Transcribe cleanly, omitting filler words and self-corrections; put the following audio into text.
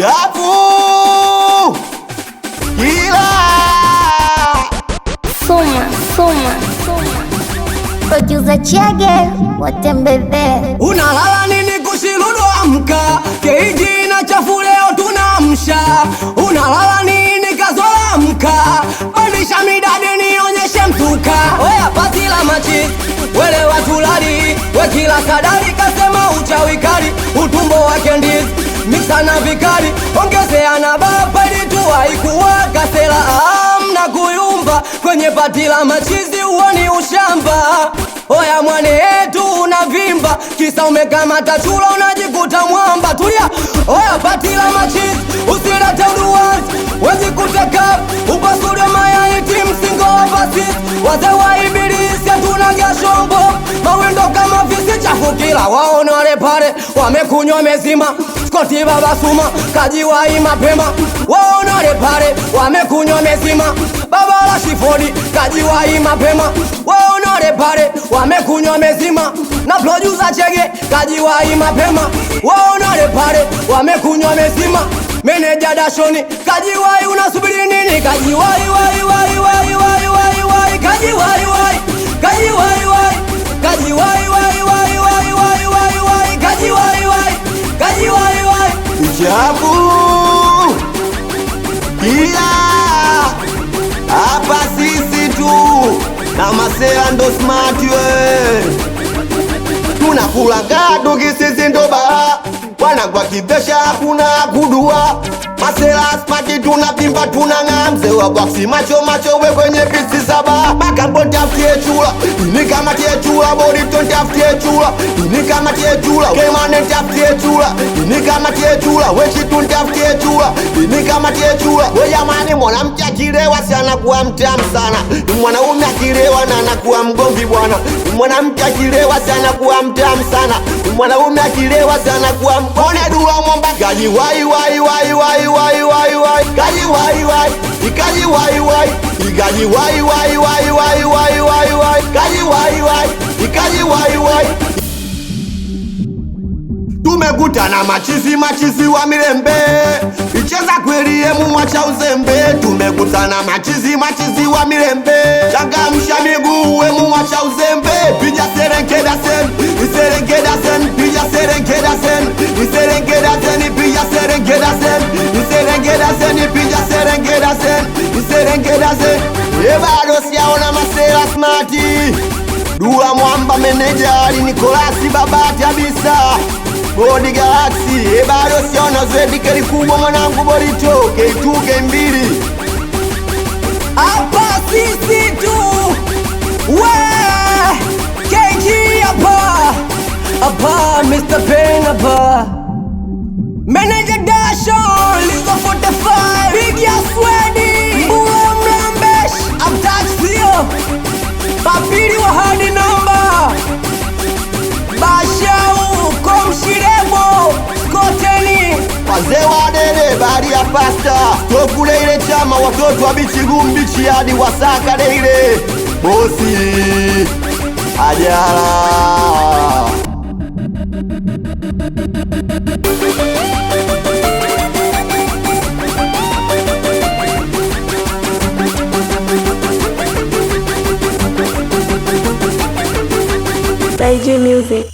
Chapu Kila Suma Producer Chege watembeze. Unalala nini kushirudo amka, keiji na chafu leo tunamsha. Unalala nini kazola amka, pandisha midadi nionyeshe mtuka. Oya pati la machi, wele watulali, we kila kadari kasema uchawi kali. Utumbo wake ndizi, mixa na vikali, ongezea na bapa ili tuwaikuwa kasela amna kuyumba. Kwenye pati la machizi uoni ushamba. Oya mwane yetu unavimba, kisa umekamata chula unajikuta mwamba. Tulia, oya pati la machizi, usilete uduwazi, wejikuta kap, upasude mayai timu singo overseas. Waze wa ibilisi atunagea shombo, mawendo kama visi chafu kila waone wale pale, wamekunywa mezima. Skoti baba suma, kajiwai mapema, waone wale pale, wamekunywa mezima. Baba la shifodi, kajiwai mapema, waone wale pale, wamekunywa mezima. Na producer Chege, kajiwai mapema, waone wale pale, wamekunywa mezima. Meneja Dashoni, kajiwai unasubiri nini? Kajiwai wai wai wai wai wai wai, kajiwai wai, kajiwai wai, kajiwai wai wai wai wai wai wai, kajiwai wai, kajiwai wai. Chapu Kila hapa sisi tu na masela ndo smart we, tunakula gado kisisi ndo baha, wanagwa kibesha kuna kudua. Masela smart tunapimba tunang'aa, mzee wa boxi macho macho we kwenye pisi saba. Makambo ntafutie chula, ini kama tie chula, Borito ntafutie chula, ini kama tie chula, Kemane ntafutie chula, ini kama tie chula, Wechitu ntafutie chula, ini kama tie chula. We jamani, mwanamke akilewa si anakuwa mtamu sana, mwanaume akilewa na anakuwa mgomvi bwana. Mwanamke akilewa si anakuwa mtamu sana, mwanaume akilewa si anakuwa mgomvi. Dula mwamba kaji wai wai wai wai wai wai wai, kaji wai wai, ikaji wai wai, ikaji wai wai wai wai wai wai wai, kaji wai wai, ikaji wai wai. Tumekutana machizi machizi wa Mirembe, icheza kweli emu mwacha uzembe. Tumekutana machizi machizi wa Mirembe, changamsha miguu emu mwacha uzembe. Pija Serengeda sen, Serengeda sen, pija Serengeda sen, Serengeda sen, pija Serengeda sen, Serengeda sen, pija Serengeda sen, Serengeda sen. Bado siyaona masela smarti, Dula mwamba meneja Nikolasi babati abisa Bodi Galaxy, bado siona Zwedi keri kubwa mwanangu Borito, K2 K2. Hapa sisi tu, we KG hapa, hapa Mr. Pain hapa, Manager Dashon, Lizo 45, Big ya Swedi, Mbula Mlambesh, Abtaxio, Papiri wa hadi namba, Bashau, Komshiremo, Koteni, Wazee wa dede bari ya pasta, tokule ile chama watoto wa bichi gumbichi hadi wasaka deile. Bosi Ajala Saiji Music.